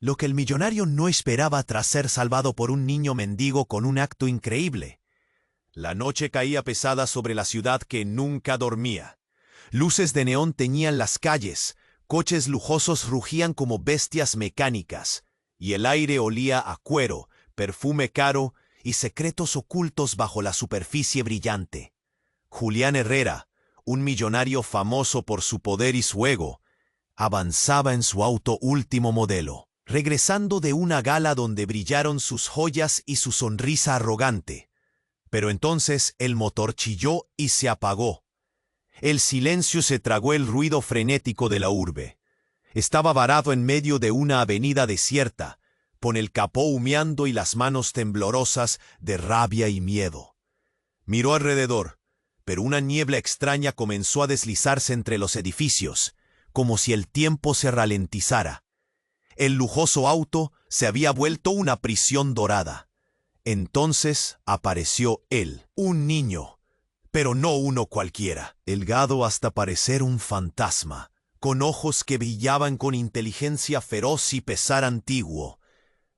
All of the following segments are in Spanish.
Lo que el millonario no esperaba tras ser salvado por un niño mendigo con un acto increíble. La noche caía pesada sobre la ciudad que nunca dormía. Luces de neón teñían las calles, coches lujosos rugían como bestias mecánicas, y el aire olía a cuero, perfume caro y secretos ocultos bajo la superficie brillante. Julián Herrera, un millonario famoso por su poder y su ego, avanzaba en su auto último modelo, regresando de una gala donde brillaron sus joyas y su sonrisa arrogante. Pero entonces el motor chilló y se apagó. El silencio se tragó el ruido frenético de la urbe. Estaba varado en medio de una avenida desierta, con el capó humeando y las manos temblorosas de rabia y miedo. Miró alrededor, pero una niebla extraña comenzó a deslizarse entre los edificios, como si el tiempo se ralentizara. El lujoso auto se había vuelto una prisión dorada. Entonces apareció él, un niño, pero no uno cualquiera, delgado hasta parecer un fantasma, con ojos que brillaban con inteligencia feroz y pesar antiguo.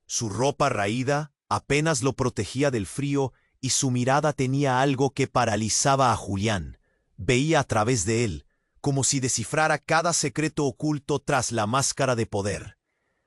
Su ropa raída apenas lo protegía del frío y su mirada tenía algo que paralizaba a Julián. Veía a través de él, como si descifrara cada secreto oculto tras la máscara de poder.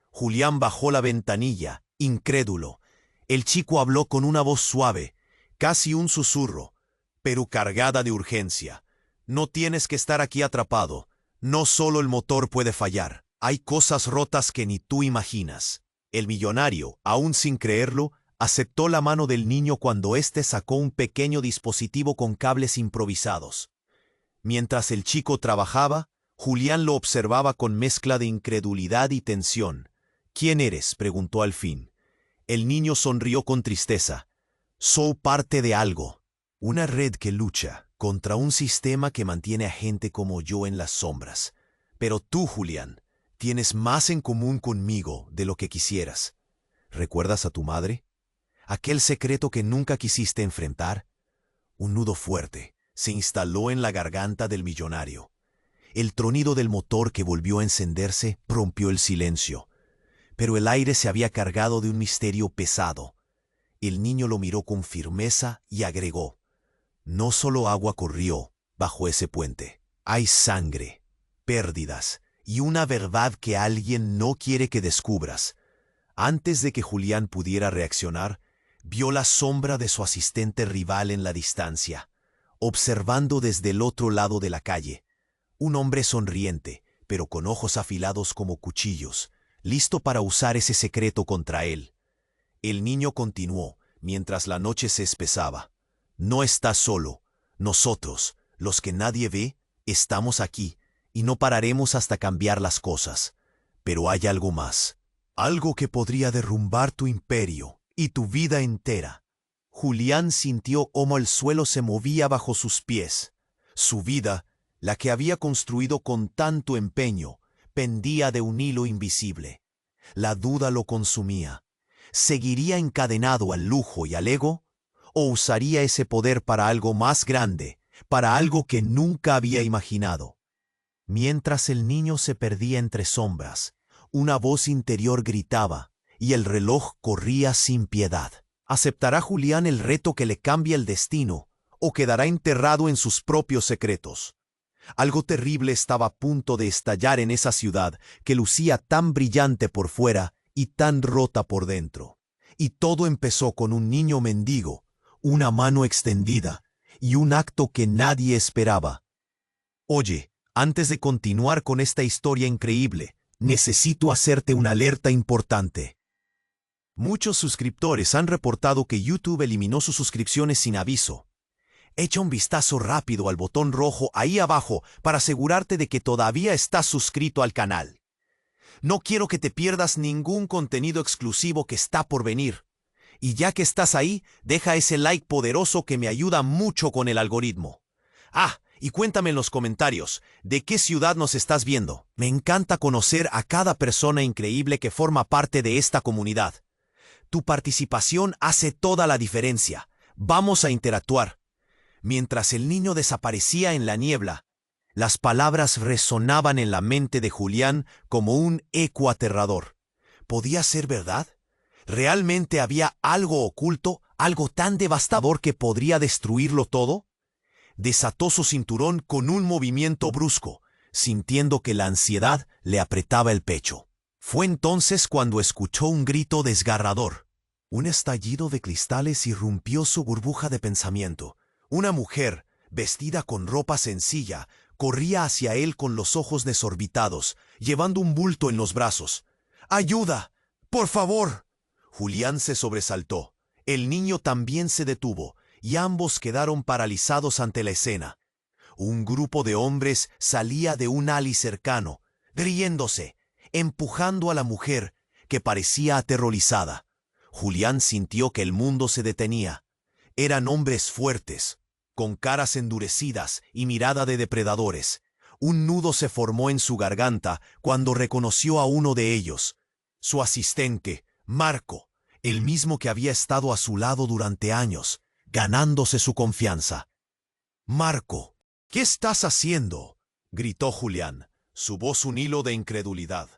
Julián bajó la ventanilla, incrédulo. El chico habló con una voz suave, casi un susurro, pero cargada de urgencia. No tienes que estar aquí atrapado. No solo el motor puede fallar. Hay cosas rotas que ni tú imaginas. El millonario, aún sin creerlo, aceptó la mano del niño cuando éste sacó un pequeño dispositivo con cables improvisados. Mientras el chico trabajaba, Julián lo observaba con mezcla de incredulidad y tensión. ¿Quién eres?, preguntó al fin. El niño sonrió con tristeza. Soy parte de algo. Una red que lucha contra un sistema que mantiene a gente como yo en las sombras. Pero tú, Julián, tienes más en común conmigo de lo que quisieras. ¿Recuerdas a tu madre? Aquel secreto que nunca quisiste enfrentar. Un nudo fuerte se instaló en la garganta del millonario. El tronido del motor que volvió a encenderse rompió el silencio. Pero el aire se había cargado de un misterio pesado. El niño lo miró con firmeza y agregó: no solo agua corrió bajo ese puente. Hay sangre, pérdidas y una verdad que alguien no quiere que descubras. Antes de que Julián pudiera reaccionar, vio la sombra de su asistente rival en la distancia, observando desde el otro lado de la calle. Un hombre sonriente, pero con ojos afilados como cuchillos, listo para usar ese secreto contra él. El niño continuó, mientras la noche se espesaba. No estás solo. Nosotros, los que nadie ve, estamos aquí, y no pararemos hasta cambiar las cosas. Pero hay algo más. Algo que podría derrumbar tu imperio y tu vida entera. Julián sintió cómo el suelo se movía bajo sus pies. Su vida, la que había construido con tanto empeño, pendía de un hilo invisible. La duda lo consumía. ¿Seguiría encadenado al lujo y al ego? ¿O usaría ese poder para algo más grande, para algo que nunca había imaginado? Mientras el niño se perdía entre sombras, una voz interior gritaba, y el reloj corría sin piedad. ¿Aceptará Julián el reto que le cambia el destino, o quedará enterrado en sus propios secretos? Algo terrible estaba a punto de estallar en esa ciudad que lucía tan brillante por fuera y tan rota por dentro. Y todo empezó con un niño mendigo, una mano extendida y un acto que nadie esperaba. Oye, antes de continuar con esta historia increíble, necesito hacerte una alerta importante. Muchos suscriptores han reportado que YouTube eliminó sus suscripciones sin aviso. Echa un vistazo rápido al botón rojo ahí abajo para asegurarte de que todavía estás suscrito al canal. No quiero que te pierdas ningún contenido exclusivo que está por venir. Y ya que estás ahí, deja ese like poderoso que me ayuda mucho con el algoritmo. Y cuéntame en los comentarios, ¿de qué ciudad nos estás viendo? Me encanta conocer a cada persona increíble que forma parte de esta comunidad. Tu participación hace toda la diferencia. Vamos a interactuar. Mientras el niño desaparecía en la niebla, las palabras resonaban en la mente de Julián como un eco aterrador. ¿Podía ser verdad? ¿Realmente había algo oculto, algo tan devastador que podría destruirlo todo? Desató su cinturón con un movimiento brusco, sintiendo que la ansiedad le apretaba el pecho. Fue entonces cuando escuchó un grito desgarrador. Un estallido de cristales irrumpió su burbuja de pensamiento. Una mujer, vestida con ropa sencilla, corría hacia él con los ojos desorbitados, llevando un bulto en los brazos. ¡Ayuda! ¡Por favor! Julián se sobresaltó. El niño también se detuvo, y ambos quedaron paralizados ante la escena. Un grupo de hombres salía de un alley cercano, riéndose, empujando a la mujer, que parecía aterrorizada. Julián sintió que el mundo se detenía. Eran hombres fuertes, con caras endurecidas y mirada de depredadores. Un nudo se formó en su garganta cuando reconoció a uno de ellos, su asistente, Marco, el mismo que había estado a su lado durante años, ganándose su confianza. «Marco, ¿qué estás haciendo?», gritó Julián, su voz un hilo de incredulidad.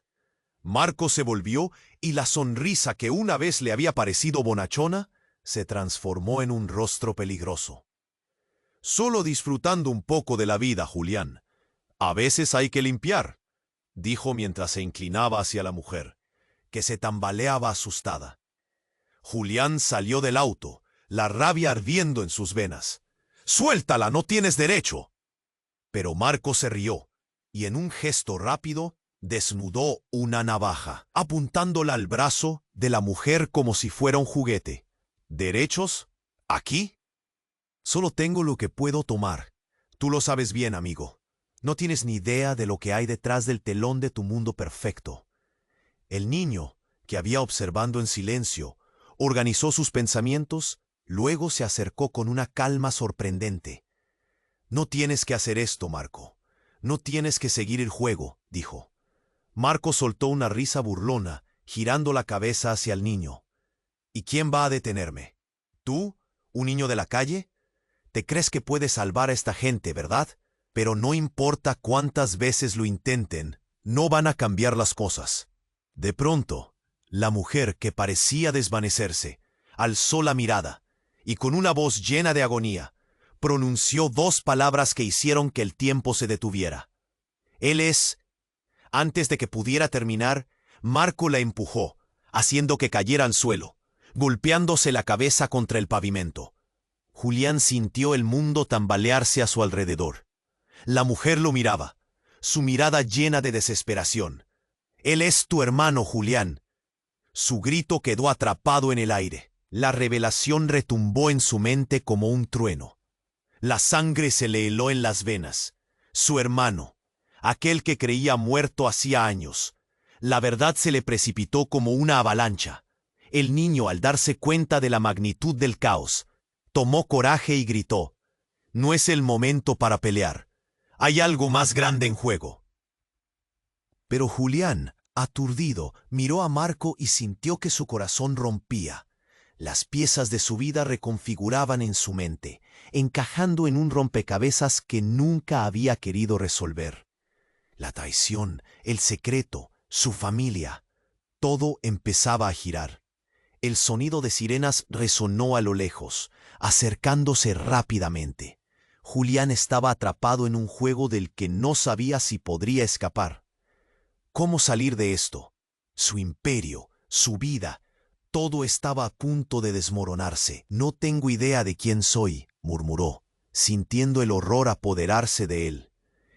Marco se volvió y la sonrisa que una vez le había parecido bonachona se transformó en un rostro peligroso. «Solo disfrutando un poco de la vida, Julián. A veces hay que limpiar», dijo mientras se inclinaba hacia la mujer, que se tambaleaba asustada. Julián salió del auto, la rabia ardiendo en sus venas. «¡Suéltala, no tienes derecho!». Pero Marco se rió, y en un gesto rápido desnudó una navaja, apuntándola al brazo de la mujer como si fuera un juguete. «¿Derechos? ¿Aquí? Solo tengo lo que puedo tomar. Tú lo sabes bien, amigo. No tienes ni idea de lo que hay detrás del telón de tu mundo perfecto». El niño, que había observando en silencio, organizó sus pensamientos, luego se acercó con una calma sorprendente. «No tienes que hacer esto, Marco. No tienes que seguir el juego», dijo. Marco soltó una risa burlona, girando la cabeza hacia el niño. «¿Y quién va a detenerme? ¿Tú, un niño de la calle? Te crees que puedes salvar a esta gente, ¿verdad? Pero no importa cuántas veces lo intenten, no van a cambiar las cosas». De pronto, la mujer, que parecía desvanecerse, alzó la mirada y con una voz llena de agonía, pronunció dos palabras que hicieron que el tiempo se detuviera. «Él es...». Antes de que pudiera terminar, Marco la empujó, haciendo que cayera al suelo, golpeándose la cabeza contra el pavimento. Julián sintió el mundo tambalearse a su alrededor. La mujer lo miraba, su mirada llena de desesperación. «Él es tu hermano, Julián». Su grito quedó atrapado en el aire. La revelación retumbó en su mente como un trueno. La sangre se le heló en las venas. Su hermano, aquel que creía muerto hacía años. La verdad se le precipitó como una avalancha. El niño, al darse cuenta de la magnitud del caos, tomó coraje y gritó: «No es el momento para pelear. Hay algo más grande en juego». Pero Julián, aturdido, miró a Marco y sintió que su corazón rompía. Las piezas de su vida reconfiguraban en su mente, encajando en un rompecabezas que nunca había querido resolver. La traición, el secreto, su familia, todo empezaba a girar. El sonido de sirenas resonó a lo lejos, acercándose rápidamente. Julián estaba atrapado en un juego del que no sabía si podría escapar. ¿Cómo salir de esto? Su imperio, su vida, todo estaba a punto de desmoronarse. «No tengo idea de quién soy», murmuró, sintiendo el horror apoderarse de él.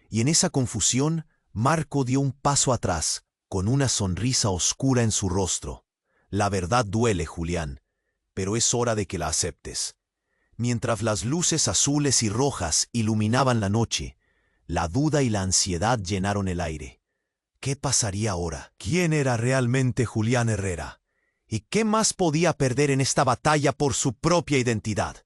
Y en esa confusión, Marco dio un paso atrás, con una sonrisa oscura en su rostro. «La verdad duele, Julián, pero es hora de que la aceptes». Mientras las luces azules y rojas iluminaban la noche, la duda y la ansiedad llenaron el aire. ¿Qué pasaría ahora? ¿Quién era realmente Julián Herrera? ¿Y qué más podía perder en esta batalla por su propia identidad?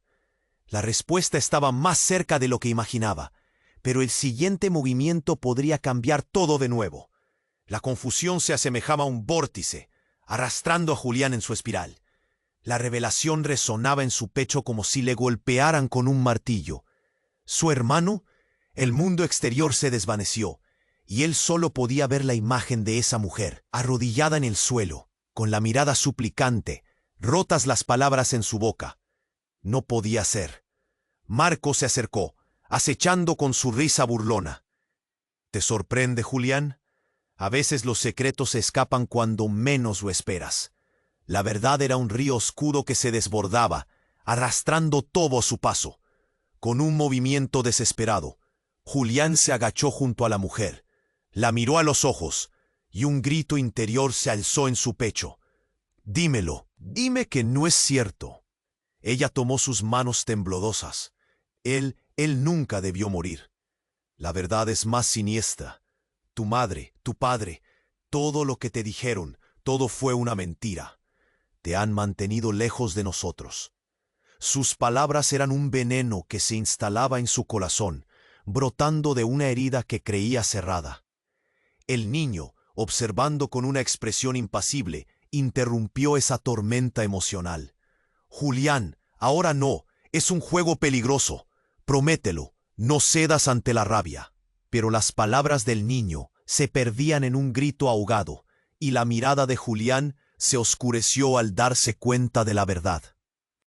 La respuesta estaba más cerca de lo que imaginaba, pero el siguiente movimiento podría cambiar todo de nuevo. La confusión se asemejaba a un vórtice, arrastrando a Julián en su espiral. La revelación resonaba en su pecho como si le golpearan con un martillo. Su hermano, el mundo exterior se desvaneció, y él solo podía ver la imagen de esa mujer, arrodillada en el suelo, con la mirada suplicante, rotas las palabras en su boca. No podía ser. Marco se acercó, acechando con su risa burlona. ¿Te sorprende, Julián? A veces los secretos se escapan cuando menos lo esperas. La verdad era un río oscuro que se desbordaba, arrastrando todo a su paso. Con un movimiento desesperado, Julián se agachó junto a la mujer, la miró a los ojos, y un grito interior se alzó en su pecho. «Dímelo, dime que no es cierto». Ella tomó sus manos temblorosas. Él nunca debió morir. La verdad es más siniestra. Tu madre, tu padre, todo lo que te dijeron, todo fue una mentira. Te han mantenido lejos de nosotros. Sus palabras eran un veneno que se instalaba en su corazón, brotando de una herida que creía cerrada. El niño, observando con una expresión impasible, interrumpió esa tormenta emocional. «Julián, ahora no, es un juego peligroso. Promételo, no cedas ante la rabia». Pero las palabras del niño se perdían en un grito ahogado, y la mirada de Julián se oscureció al darse cuenta de la verdad.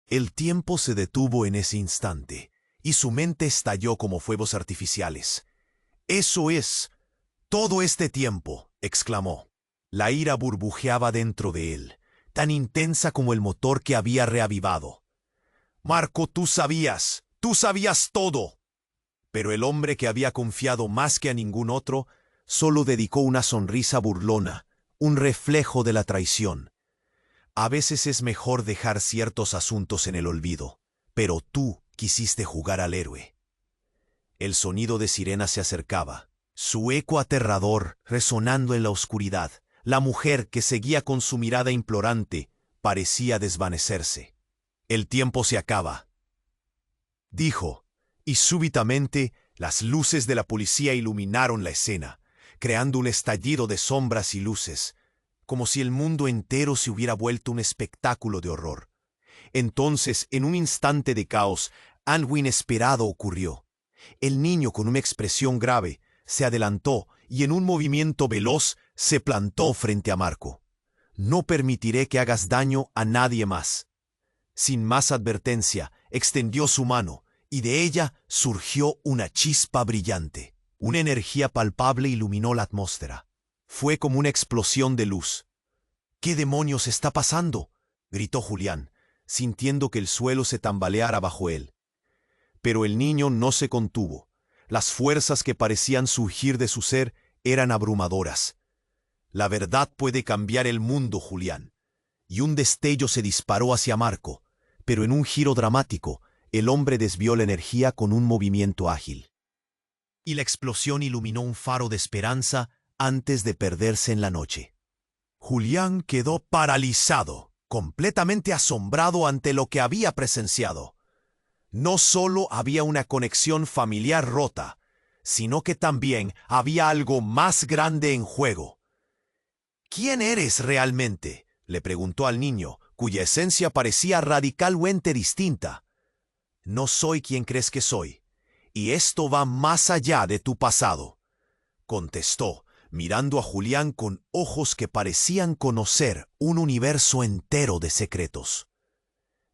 El tiempo se detuvo en ese instante, y su mente estalló como fuegos artificiales. «Eso es, todo este tiempo», exclamó. La ira burbujeaba dentro de él, tan intensa como el motor que había reavivado. «Marco, tú sabías todo». Pero el hombre que había confiado más que a ningún otro, solo dedicó una sonrisa burlona, un reflejo de la traición. A veces es mejor dejar ciertos asuntos en el olvido, pero tú quisiste jugar al héroe. El sonido de sirena se acercaba, su eco aterrador resonando en la oscuridad. La mujer, que seguía con su mirada implorante, parecía desvanecerse. «El tiempo se acaba», dijo, y súbitamente las luces de la policía iluminaron la escena, creando un estallido de sombras y luces, como si el mundo entero se hubiera vuelto un espectáculo de horror. Entonces, en un instante de caos, algo inesperado ocurrió. El niño, con una expresión grave, se adelantó y en un movimiento veloz se plantó frente a Marco. «No permitiré que hagas daño a nadie más». Sin más advertencia, extendió su mano, y de ella surgió una chispa brillante. Una energía palpable iluminó la atmósfera. Fue como una explosión de luz. «¿Qué demonios está pasando?», gritó Julián, sintiendo que el suelo se tambaleara bajo él. Pero el niño no se contuvo. Las fuerzas que parecían surgir de su ser eran abrumadoras. «La verdad puede cambiar el mundo, Julián». Y un destello se disparó hacia Marco, pero en un giro dramático, el hombre desvió la energía con un movimiento ágil. Y la explosión iluminó un faro de esperanza antes de perderse en la noche. Julián quedó paralizado, completamente asombrado ante lo que había presenciado. No solo había una conexión familiar rota, sino que también había algo más grande en juego. «¿Quién eres realmente?», le preguntó al niño, cuya esencia parecía radicalmente distinta. «No soy quien crees que soy, y esto va más allá de tu pasado», contestó, mirando a Julián con ojos que parecían conocer un universo entero de secretos.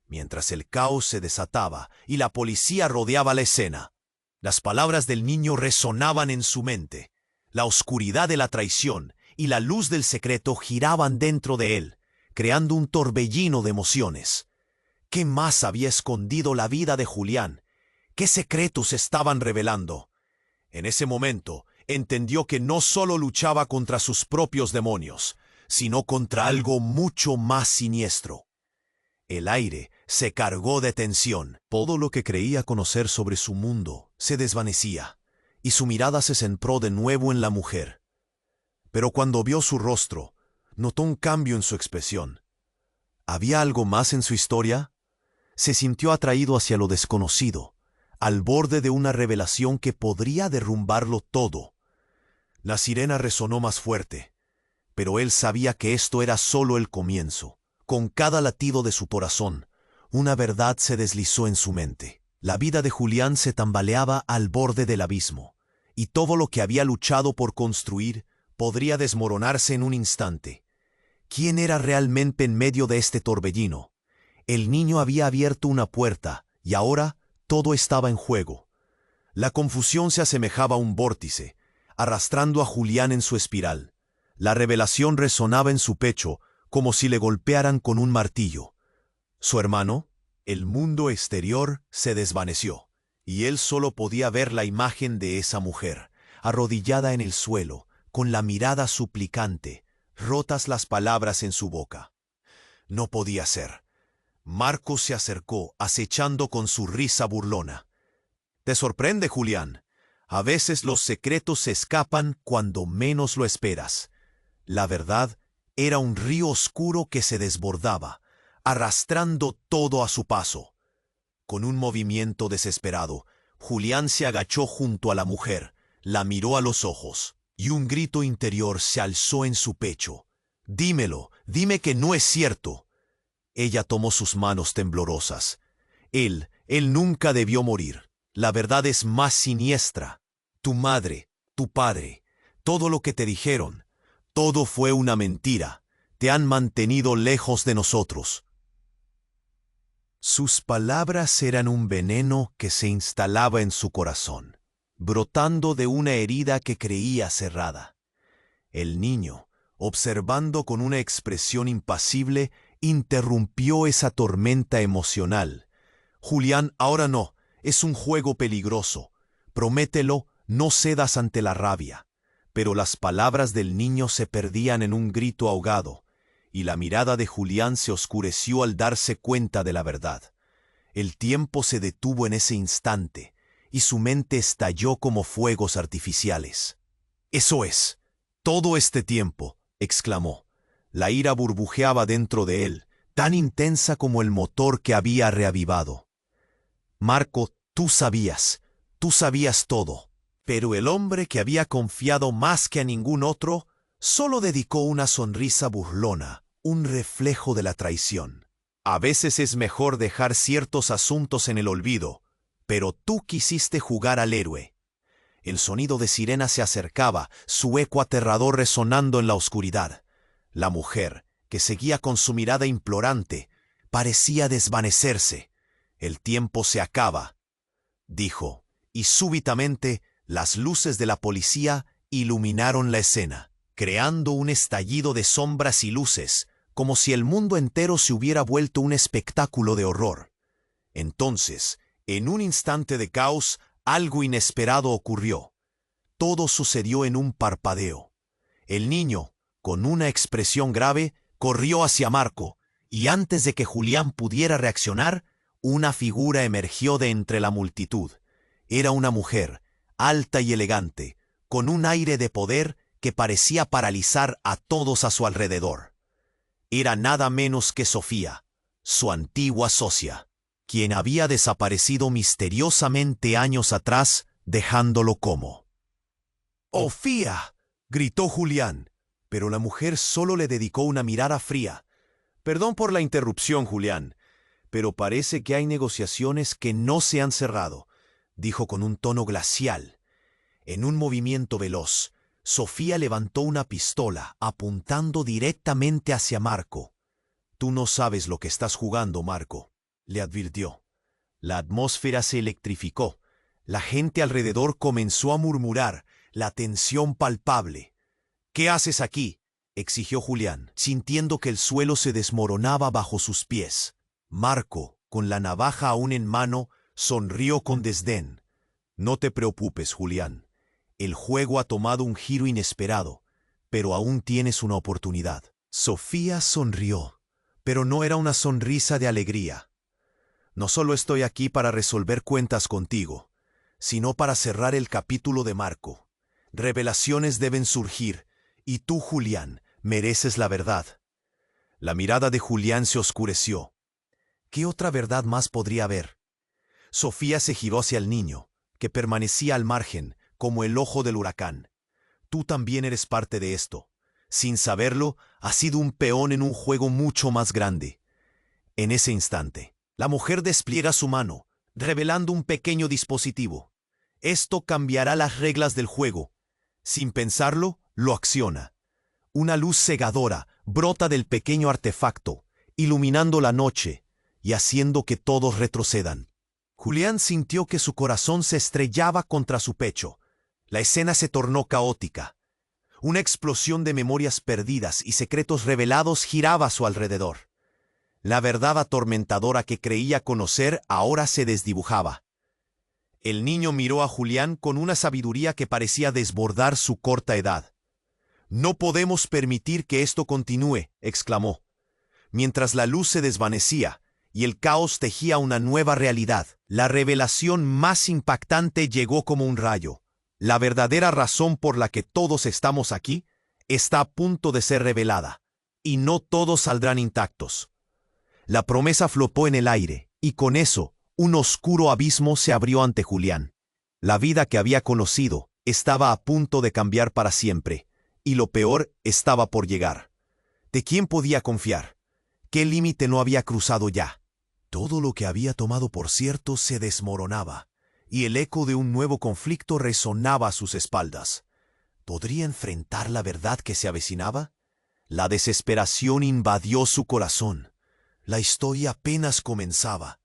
Mientras el caos se desataba y la policía rodeaba la escena, las palabras del niño resonaban en su mente. La oscuridad de la traición y la luz del secreto giraban dentro de él, creando un torbellino de emociones. ¿Qué más había escondido la vida de Julián? ¿Qué secretos estaban revelando? En ese momento, entendió que no solo luchaba contra sus propios demonios, sino contra algo mucho más siniestro. El aire se cargó de tensión. Todo lo que creía conocer sobre su mundo se desvanecía, y su mirada se centró de nuevo en la mujer. Pero cuando vio su rostro, notó un cambio en su expresión. ¿Había algo más en su historia? Se sintió atraído hacia lo desconocido, al borde de una revelación que podría derrumbarlo todo. La sirena resonó más fuerte, pero él sabía que esto era solo el comienzo. Con cada latido de su corazón, una verdad se deslizó en su mente. La vida de Julián se tambaleaba al borde del abismo, y todo lo que había luchado por construir podría desmoronarse en un instante. ¿Quién era realmente en medio de este torbellino? El niño había abierto una puerta, y ahora todo estaba en juego. La confusión se asemejaba a un vórtice, arrastrando a Julián en su espiral. La revelación resonaba en su pecho, como si le golpearan con un martillo. Su hermano, el mundo exterior, se desvaneció, y él solo podía ver la imagen de esa mujer, arrodillada en el suelo, con la mirada suplicante, rotas las palabras en su boca. No podía ser. Marcos se acercó, acechando con su risa burlona. «¿Te sorprende, Julián? A veces los secretos se escapan cuando menos lo esperas». La verdad era un río oscuro que se desbordaba, arrastrando todo a su paso. Con un movimiento desesperado, Julián se agachó junto a la mujer, la miró a los ojos, y un grito interior se alzó en su pecho. «Dímelo, dime que no es cierto». Ella tomó sus manos temblorosas. Él nunca debió morir. La verdad es más siniestra. Tu madre, tu padre, todo lo que te dijeron, todo fue una mentira. Te han mantenido lejos de nosotros. Sus palabras eran un veneno que se instalaba en su corazón, brotando de una herida que creía cerrada. El niño, observando con una expresión impasible, interrumpió esa tormenta emocional. «Julián, ahora no. Es un juego peligroso. Promételo, no cedas ante la rabia». Pero las palabras del niño se perdían en un grito ahogado, y la mirada de Julián se oscureció al darse cuenta de la verdad. El tiempo se detuvo en ese instante, y su mente estalló como fuegos artificiales. «Eso es, todo este tiempo», exclamó. La ira burbujeaba dentro de él, tan intensa como el motor que había reavivado. «Marco, tú sabías todo». Pero el hombre que había confiado más que a ningún otro, solo dedicó una sonrisa burlona, un reflejo de la traición. «A veces es mejor dejar ciertos asuntos en el olvido, pero tú quisiste jugar al héroe». El sonido de sirena se acercaba, su eco aterrador resonando en la oscuridad. La mujer, que seguía con su mirada implorante, parecía desvanecerse. «El tiempo se acaba», dijo, y súbitamente las luces de la policía iluminaron la escena, creando un estallido de sombras y luces, como si el mundo entero se hubiera vuelto un espectáculo de horror. Entonces, en un instante de caos, algo inesperado ocurrió. Todo sucedió en un parpadeo. El niño, con una expresión grave, corrió hacia Marco, y antes de que Julián pudiera reaccionar, una figura emergió de entre la multitud. Era una mujer, alta y elegante, con un aire de poder que parecía paralizar a todos a su alrededor. Era nada menos que Sofía, su antigua socia, quien había desaparecido misteriosamente años atrás, dejándolo como. «¡Sofía!», gritó Julián, pero la mujer solo le dedicó una mirada fría. «Perdón por la interrupción, Julián, pero parece que hay negociaciones que no se han cerrado», dijo con un tono glacial. En un movimiento veloz, Sofía levantó una pistola, apuntando directamente hacia Marco. «Tú no sabes lo que estás jugando, Marco», le advirtió. La atmósfera se electrificó. La gente alrededor comenzó a murmurar, la tensión palpable. «¿Qué haces aquí?», exigió Julián, sintiendo que el suelo se desmoronaba bajo sus pies. Marco, con la navaja aún en mano, sonrió con desdén. «No te preocupes, Julián. El juego ha tomado un giro inesperado, pero aún tienes una oportunidad». Sofía sonrió, pero no era una sonrisa de alegría. «No solo estoy aquí para resolver cuentas contigo, sino para cerrar el capítulo de Marco. Revelaciones deben surgir, y tú, Julián, mereces la verdad». La mirada de Julián se oscureció. ¿Qué otra verdad más podría haber? Sofía se giró hacia el niño, que permanecía al margen, como el ojo del huracán. «Tú también eres parte de esto. Sin saberlo, has sido un peón en un juego mucho más grande». En ese instante, la mujer despliega su mano, revelando un pequeño dispositivo. «Esto cambiará las reglas del juego». Sin pensarlo, lo acciona. Una luz cegadora, brota del pequeño artefacto, iluminando la noche y haciendo que todos retrocedan. Julián sintió que su corazón se estrellaba contra su pecho. La escena se tornó caótica. Una explosión de memorias perdidas y secretos revelados giraba a su alrededor. La verdad atormentadora que creía conocer ahora se desdibujaba. El niño miró a Julián con una sabiduría que parecía desbordar su corta edad. «No podemos permitir que esto continúe», exclamó. Mientras la luz se desvanecía y el caos tejía una nueva realidad, la revelación más impactante llegó como un rayo. La verdadera razón por la que todos estamos aquí está a punto de ser revelada, y no todos saldrán intactos. La promesa flotó en el aire, y con eso, un oscuro abismo se abrió ante Julián. La vida que había conocido estaba a punto de cambiar para siempre, y lo peor estaba por llegar. ¿De quién podía confiar? ¿Qué límite no había cruzado ya? Todo lo que había tomado por cierto se desmoronaba, y el eco de un nuevo conflicto resonaba a sus espaldas. ¿Podría enfrentar la verdad que se avecinaba? La desesperación invadió su corazón. La historia apenas comenzaba.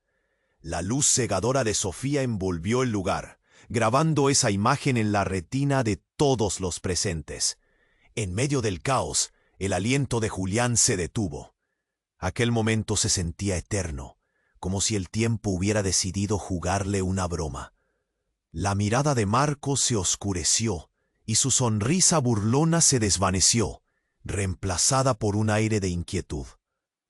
La luz cegadora de Sofía envolvió el lugar, grabando esa imagen en la retina de todos los presentes. En medio del caos, el aliento de Julián se detuvo. Aquel momento se sentía eterno, como si el tiempo hubiera decidido jugarle una broma. La mirada de Marco se oscureció y su sonrisa burlona se desvaneció, reemplazada por un aire de inquietud.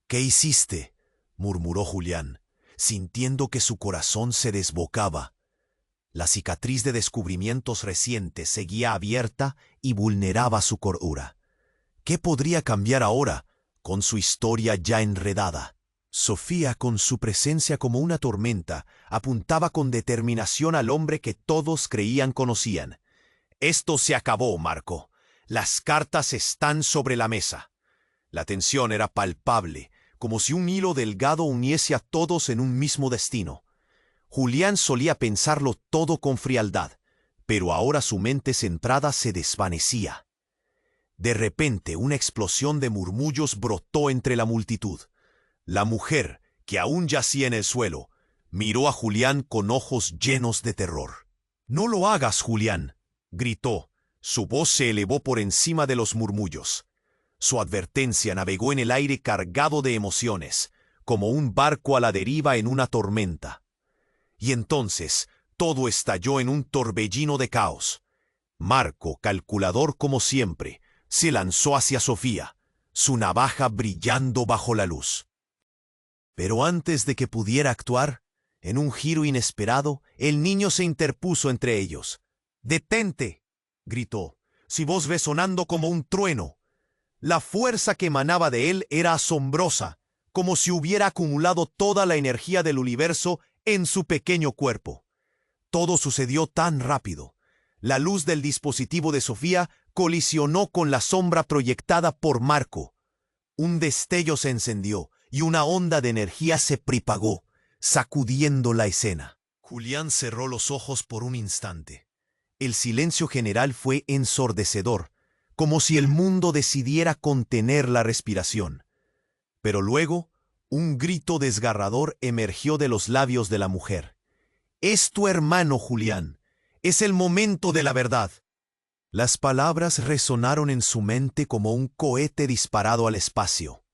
«¿Qué hiciste?», murmuró Julián, sintiendo que su corazón se desbocaba. La cicatriz de descubrimientos recientes seguía abierta y vulneraba su cordura. ¿Qué podría cambiar ahora, con su historia ya enredada? Sofía, con su presencia como una tormenta, apuntaba con determinación al hombre que todos creían conocían. «Esto se acabó, Marco. Las cartas están sobre la mesa». La tensión era palpable, como si un hilo delgado uniese a todos en un mismo destino. Julián solía pensarlo todo con frialdad, pero ahora su mente centrada se desvanecía. De repente, una explosión de murmullos brotó entre la multitud. La mujer, que aún yacía en el suelo, miró a Julián con ojos llenos de terror. «No lo hagas, Julián», gritó. Su voz se elevó por encima de los murmullos. Su advertencia navegó en el aire cargado de emociones, como un barco a la deriva en una tormenta. Y entonces todo estalló en un torbellino de caos. Marco, calculador como siempre, se lanzó hacia Sofía, su navaja brillando bajo la luz. Pero antes de que pudiera actuar, en un giro inesperado, el niño se interpuso entre ellos. «¡Detente!», gritó, su voz resonando como un trueno. La fuerza que emanaba de él era asombrosa, como si hubiera acumulado toda la energía del universo en su pequeño cuerpo. Todo sucedió tan rápido. La luz del dispositivo de Sofía colisionó con la sombra proyectada por Marco. Un destello se encendió y una onda de energía se propagó, sacudiendo la escena. Julián cerró los ojos por un instante. El silencio general fue ensordecedor, como si el mundo decidiera contener la respiración. Pero luego, un grito desgarrador emergió de los labios de la mujer. «Es tu hermano, Julián. Es el momento de la verdad». Las palabras resonaron en su mente como un cohete disparado al espacio.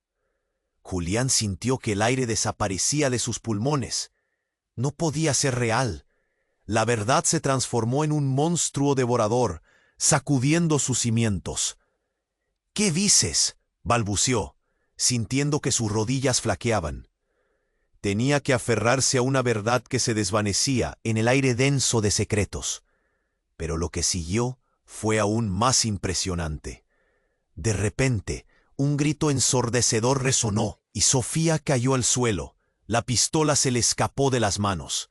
Julián sintió que el aire desaparecía de sus pulmones. No podía ser real. La verdad se transformó en un monstruo devorador, sacudiendo sus cimientos. «¿Qué dices?», balbuceó, sintiendo que sus rodillas flaqueaban. Tenía que aferrarse a una verdad que se desvanecía en el aire denso de secretos. Pero lo que siguió fue aún más impresionante. De repente, un grito ensordecedor resonó y Sofía cayó al suelo. La pistola se le escapó de las manos.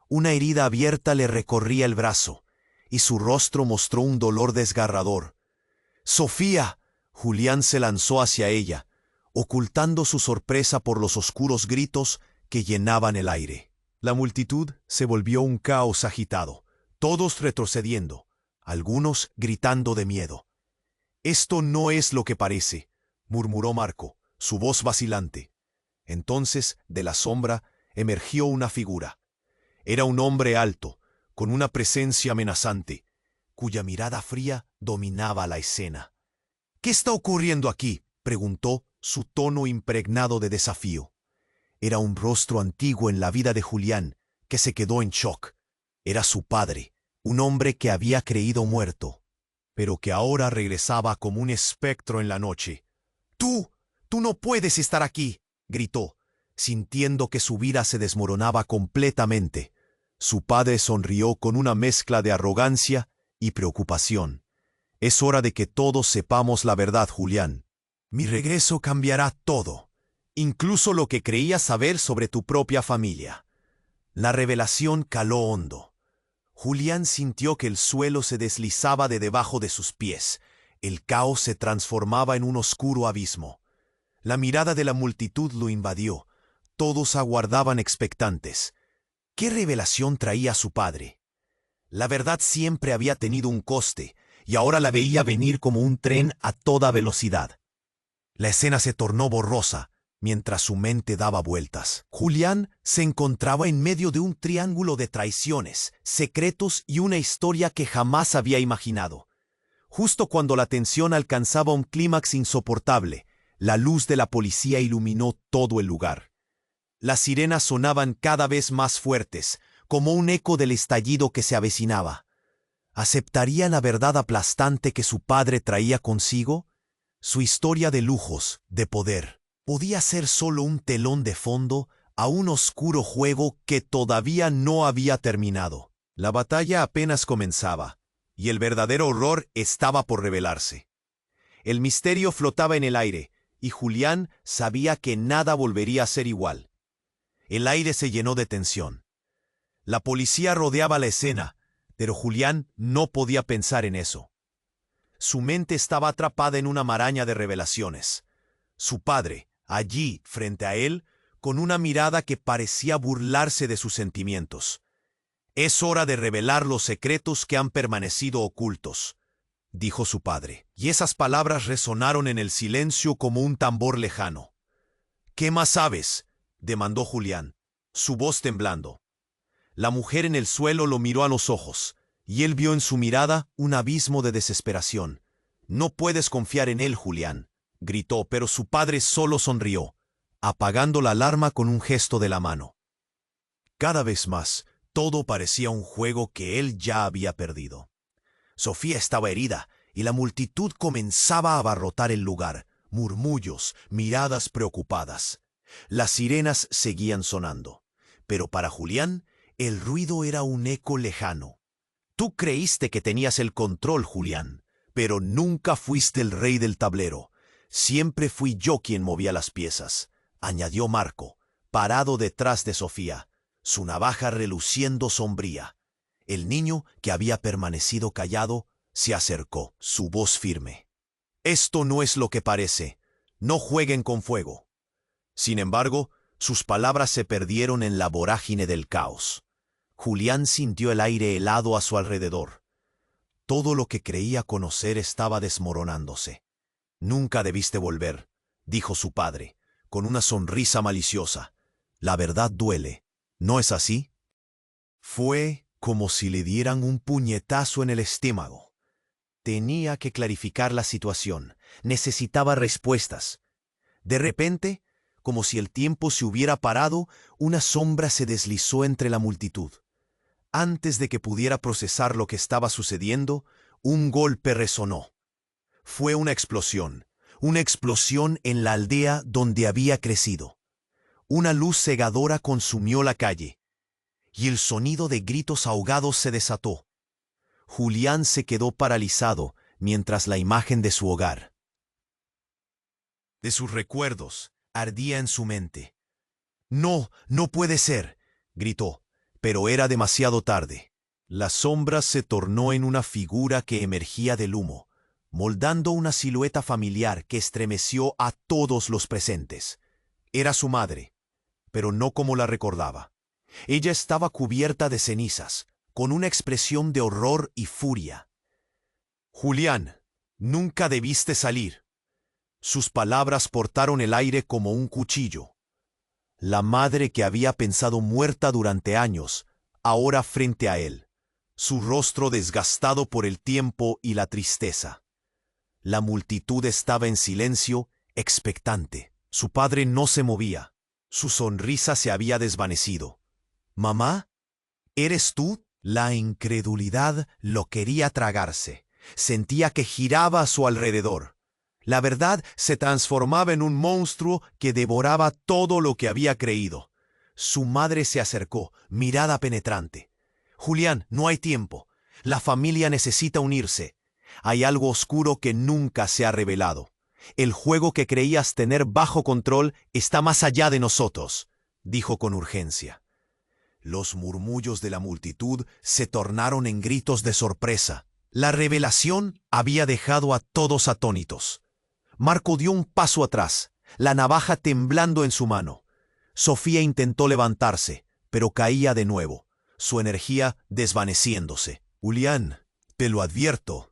Una herida abierta le recorría el brazo y su rostro mostró un dolor desgarrador. «¡Sofía!», Julián se lanzó hacia ella, ocultando su sorpresa por los oscuros gritos que llenaban el aire. La multitud se volvió un caos agitado, todos retrocediendo, algunos gritando de miedo. «Esto no es lo que parece», murmuró Marco, su voz vacilante. Entonces, de la sombra, emergió una figura. Era un hombre alto, con una presencia amenazante, cuya mirada fría dominaba la escena. «¿Qué está ocurriendo aquí?», preguntó, su tono impregnado de desafío. Era un rostro antiguo en la vida de Julián, que se quedó en shock. Era su padre, un hombre que había creído muerto, pero que ahora regresaba como un espectro en la noche. ¡Tú no puedes estar aquí!», gritó, sintiendo que su vida se desmoronaba completamente. Su padre sonrió con una mezcla de arrogancia y preocupación. «Es hora de que todos sepamos la verdad, Julián. Mi regreso cambiará todo, incluso lo que creías saber sobre tu propia familia». La revelación caló hondo. Julián sintió que el suelo se deslizaba de debajo de sus pies. El caos se transformaba en un oscuro abismo. La mirada de la multitud lo invadió. Todos aguardaban expectantes. ¿Qué revelación traía su padre? La verdad siempre había tenido un coste, y ahora la veía venir como un tren a toda velocidad. La escena se tornó borrosa, mientras su mente daba vueltas. Julián se encontraba en medio de un triángulo de traiciones, secretos y una historia que jamás había imaginado. Justo cuando la tensión alcanzaba un clímax insoportable, la luz de la policía iluminó todo el lugar. Las sirenas sonaban cada vez más fuertes, como un eco del estallido que se avecinaba. ¿Aceptaría la verdad aplastante que su padre traía consigo? Su historia de lujos, de poder, podía ser solo un telón de fondo a un oscuro juego que todavía no había terminado. La batalla apenas comenzaba, y el verdadero horror estaba por revelarse. El misterio flotaba en el aire, y Julián sabía que nada volvería a ser igual. El aire se llenó de tensión. La policía rodeaba la escena, pero Julián no podía pensar en eso. Su mente estaba atrapada en una maraña de revelaciones. Su padre, allí, frente a él, con una mirada que parecía burlarse de sus sentimientos. «Es hora de revelar los secretos que han permanecido ocultos», dijo su padre, y esas palabras resonaron en el silencio como un tambor lejano. «¿Qué más sabes?», demandó Julián, su voz temblando. La mujer en el suelo lo miró a los ojos, y él vio en su mirada un abismo de desesperación. «No puedes confiar en él, Julián», gritó, pero su padre solo sonrió, apagando la alarma con un gesto de la mano. Cada vez más, todo parecía un juego que él ya había perdido. Sofía estaba herida, y la multitud comenzaba a abarrotar el lugar, murmullos, miradas preocupadas. Las sirenas seguían sonando, pero para Julián, el ruido era un eco lejano. «Tú creíste que tenías el control, Julián, pero nunca fuiste el rey del tablero. Siempre fui yo quien movía las piezas», añadió Marco, parado detrás de Sofía, su navaja reluciendo sombría. El niño, que había permanecido callado, se acercó, su voz firme. «Esto no es lo que parece. No jueguen con fuego». Sin embargo, sus palabras se perdieron en la vorágine del caos. Julián sintió el aire helado a su alrededor. Todo lo que creía conocer estaba desmoronándose. «Nunca debiste volver», dijo su padre, con una sonrisa maliciosa. «La verdad duele, ¿no es así?». Fue como si le dieran un puñetazo en el estómago. Tenía que clarificar la situación. Necesitaba respuestas. De repente, como si el tiempo se hubiera parado, una sombra se deslizó entre la multitud. Antes de que pudiera procesar lo que estaba sucediendo, un golpe resonó. Fue una explosión en la aldea donde había crecido. Una luz cegadora consumió la calle, y el sonido de gritos ahogados se desató. Julián se quedó paralizado mientras la imagen de su hogar, de sus recuerdos, ardía en su mente. «No, no puede ser», gritó, pero era demasiado tarde. La sombra se tornó en una figura que emergía del humo, moldando una silueta familiar que estremeció a todos los presentes. Era su madre, pero no como la recordaba. Ella estaba cubierta de cenizas, con una expresión de horror y furia. «Julián, nunca debiste salir». Sus palabras portaron el aire como un cuchillo. La madre que había pensado muerta durante años, ahora frente a él, su rostro desgastado por el tiempo y la tristeza. La multitud estaba en silencio, expectante. Su padre no se movía. Su sonrisa se había desvanecido. «¿Mamá? ¿Eres tú?» La incredulidad lo quería tragarse. Sentía que giraba a su alrededor. La verdad se transformaba en un monstruo que devoraba todo lo que había creído. Su madre se acercó, mirada penetrante. «Julián, no hay tiempo. La familia necesita unirse. Hay algo oscuro que nunca se ha revelado. El juego que creías tener bajo control está más allá de nosotros», dijo con urgencia. Los murmullos de la multitud se tornaron en gritos de sorpresa. La revelación había dejado a todos atónitos. Marco dio un paso atrás, la navaja temblando en su mano. Sofía intentó levantarse, pero caía de nuevo, su energía desvaneciéndose. «Julián, te lo advierto»,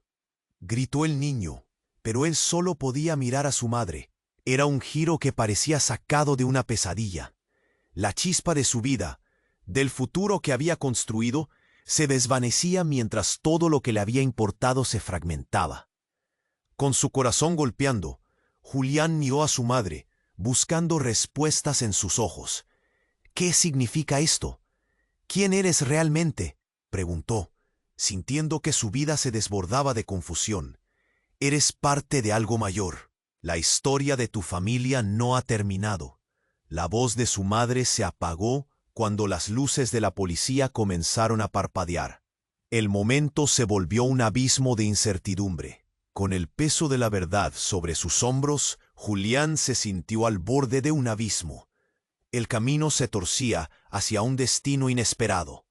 gritó el niño, pero él solo podía mirar a su madre. Era un giro que parecía sacado de una pesadilla. La chispa de su vida, del futuro que había construido, se desvanecía mientras todo lo que le había importado se fragmentaba. Con su corazón golpeando, Julián miró a su madre, buscando respuestas en sus ojos. «¿Qué significa esto? ¿Quién eres realmente?», preguntó, sintiendo que su vida se desbordaba de confusión. «Eres parte de algo mayor. La historia de tu familia no ha terminado». La voz de su madre se apagó cuando las luces de la policía comenzaron a parpadear. El momento se volvió un abismo de incertidumbre. Con el peso de la verdad sobre sus hombros, Julián se sintió al borde de un abismo. El camino se torcía hacia un destino inesperado.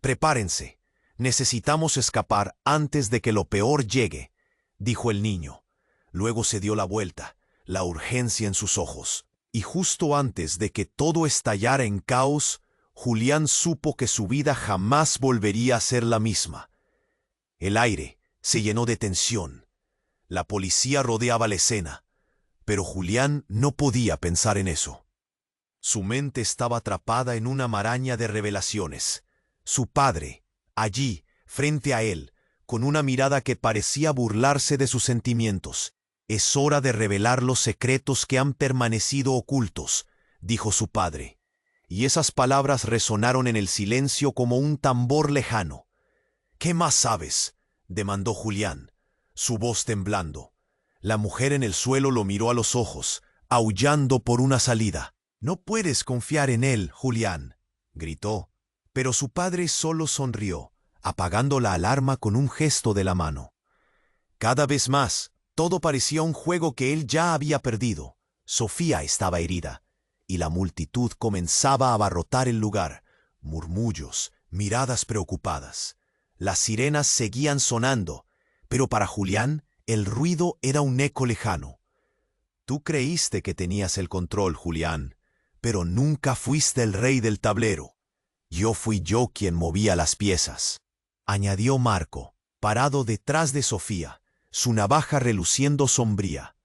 «Prepárense, necesitamos escapar antes de que lo peor llegue», dijo el niño. Luego se dio la vuelta, la urgencia en sus ojos. Y justo antes de que todo estallara en caos, Julián supo que su vida jamás volvería a ser la misma. El aire se llenó de tensión. La policía rodeaba la escena, pero Julián no podía pensar en eso. Su mente estaba atrapada en una maraña de revelaciones. Su padre, allí, frente a él, con una mirada que parecía burlarse de sus sentimientos. «Es hora de revelar los secretos que han permanecido ocultos», dijo su padre. Y esas palabras resonaron en el silencio como un tambor lejano. «¿Qué más sabes?», demandó Julián, su voz temblando. La mujer en el suelo lo miró a los ojos, aullando por una salida. «No puedes confiar en él, Julián», gritó. Pero su padre solo sonrió, apagando la alarma con un gesto de la mano. Cada vez más, todo parecía un juego que él ya había perdido. Sofía estaba herida, y la multitud comenzaba a abarrotar el lugar. Murmullos, miradas preocupadas. Las sirenas seguían sonando, pero para Julián el ruido era un eco lejano. «Tú creíste que tenías el control, Julián, pero nunca fuiste el rey del tablero. Fui yo quien movía las piezas», añadió Marco, parado detrás de Sofía, su navaja reluciendo sombría.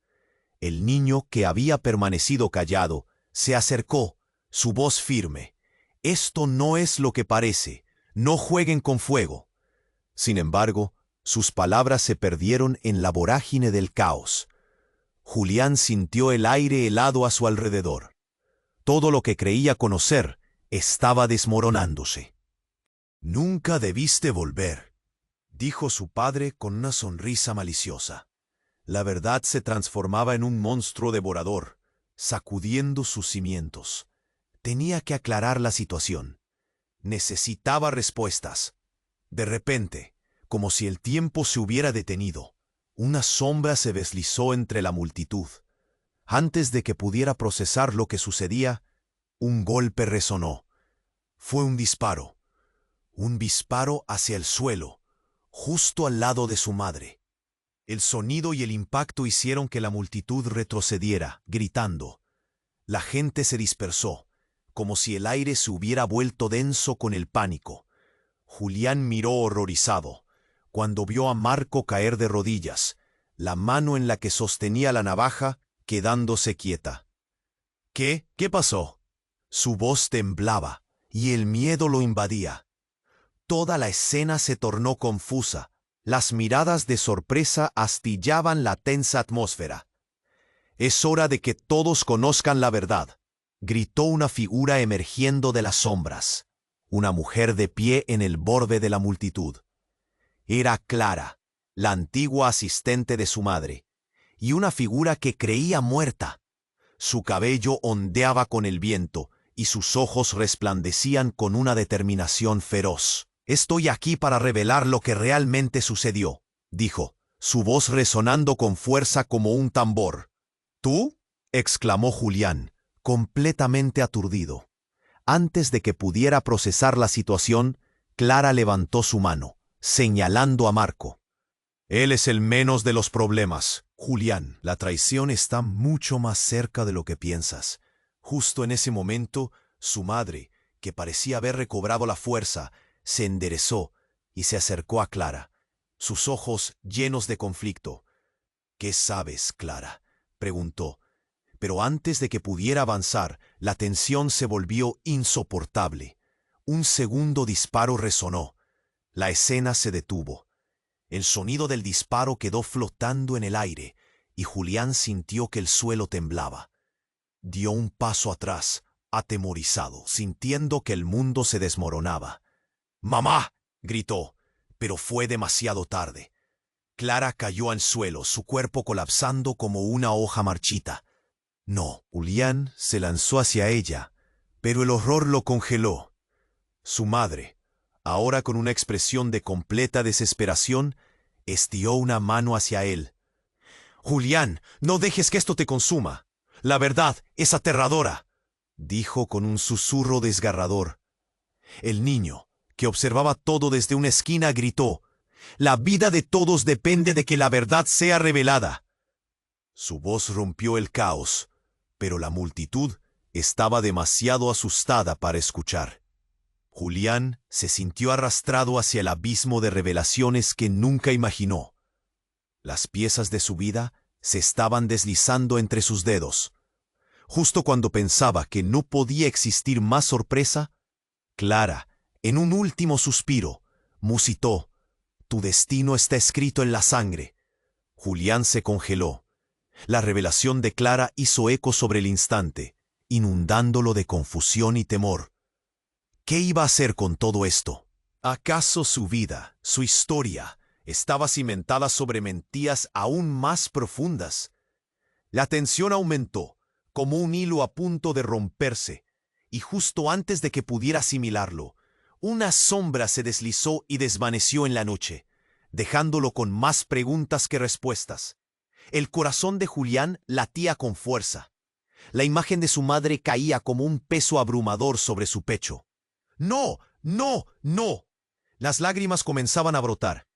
El niño, que había permanecido callado, se acercó, su voz firme. «Esto no es lo que parece. No jueguen con fuego». Sin embargo, sus palabras se perdieron en la vorágine del caos. Julián sintió el aire helado a su alrededor. Todo lo que creía conocer estaba desmoronándose. «Nunca debiste volver», dijo su padre con una sonrisa maliciosa. La verdad se transformaba en un monstruo devorador, sacudiendo sus cimientos. Tenía que aclarar la situación. Necesitaba respuestas. De repente, como si el tiempo se hubiera detenido, una sombra se deslizó entre la multitud. Antes de que pudiera procesar lo que sucedía, un golpe resonó. Fue un disparo hacia el suelo, justo al lado de su madre. El sonido y el impacto hicieron que la multitud retrocediera, gritando. La gente se dispersó, como si el aire se hubiera vuelto denso con el pánico. Julián miró horrorizado, cuando vio a Marco caer de rodillas, la mano en la que sostenía la navaja quedándose quieta. ¿Qué? ¿Qué pasó? Su voz temblaba, y el miedo lo invadía. Toda la escena se tornó confusa. Las miradas de sorpresa astillaban la tensa atmósfera. «Es hora de que todos conozcan la verdad», gritó una figura emergiendo de las sombras. Una mujer de pie en el borde de la multitud. Era Clara, la antigua asistente de su madre, y una figura que creía muerta. Su cabello ondeaba con el viento, y sus ojos resplandecían con una determinación feroz. «Estoy aquí para revelar lo que realmente sucedió», dijo, su voz resonando con fuerza como un tambor. «¿Tú?», exclamó Julián, completamente aturdido. Antes de que pudiera procesar la situación, Clara levantó su mano, señalando a Marco. «Él es el menos de los problemas, Julián. La traición está mucho más cerca de lo que piensas». Justo en ese momento, su madre, que parecía haber recobrado la fuerza, se enderezó y se acercó a Clara, sus ojos llenos de conflicto. «¿Qué sabes, Clara?», preguntó. Pero antes de que pudiera avanzar, la tensión se volvió insoportable. Un segundo disparo resonó. La escena se detuvo. El sonido del disparo quedó flotando en el aire, y Julián sintió que el suelo temblaba. Dio un paso atrás, atemorizado, sintiendo que el mundo se desmoronaba. «¡Mamá!», gritó, pero fue demasiado tarde. Clara cayó al suelo, su cuerpo colapsando como una hoja marchita. No, Julián se lanzó hacia ella, pero el horror lo congeló. Su madre, ahora con una expresión de completa desesperación, estiró una mano hacia él. «Julián, no dejes que esto te consuma. La verdad es aterradora», dijo con un susurro desgarrador. El niño, que observaba todo desde una esquina, gritó: «La vida de todos depende de que la verdad sea revelada». Su voz rompió el caos, pero la multitud estaba demasiado asustada para escuchar. Julián se sintió arrastrado hacia el abismo de revelaciones que nunca imaginó. Las piezas de su vida se estaban deslizando entre sus dedos. Justo cuando pensaba que no podía existir más sorpresa, Clara, en un último suspiro, musitó: «Tu destino está escrito en la sangre». Julián se congeló. La revelación de Clara hizo eco sobre el instante, inundándolo de confusión y temor. ¿Qué iba a hacer con todo esto? ¿Acaso su vida, su historia, estaba cimentada sobre mentiras aún más profundas? La tensión aumentó, como un hilo a punto de romperse, y justo antes de que pudiera asimilarlo, una sombra se deslizó y desvaneció en la noche, dejándolo con más preguntas que respuestas. El corazón de Julián latía con fuerza. La imagen de su madre caía como un peso abrumador sobre su pecho. «¡No! ¡No! ¡No!». Las lágrimas comenzaban a brotar.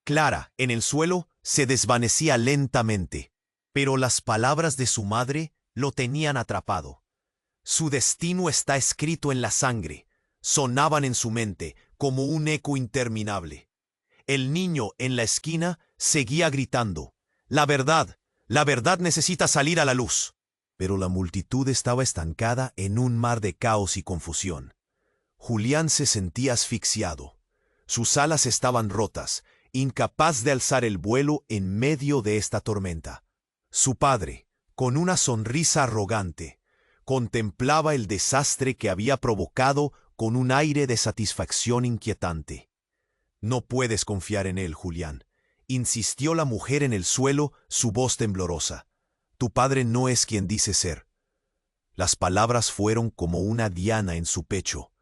Clara, en el suelo, se desvanecía lentamente, pero las palabras de su madre lo tenían atrapado. «Su destino está escrito en la sangre», sonaban en su mente como un eco interminable. El niño en la esquina seguía gritando: la verdad necesita salir a la luz». Pero la multitud estaba estancada en un mar de caos y confusión. Julián se sentía asfixiado. Sus alas estaban rotas, incapaz de alzar el vuelo en medio de esta tormenta. Su padre, con una sonrisa arrogante, contemplaba el desastre que había provocado con un aire de satisfacción inquietante. «No puedes confiar en él, Julián», insistió la mujer en el suelo, su voz temblorosa. «Tu padre no es quien dice ser». Las palabras fueron como una diana en su pecho.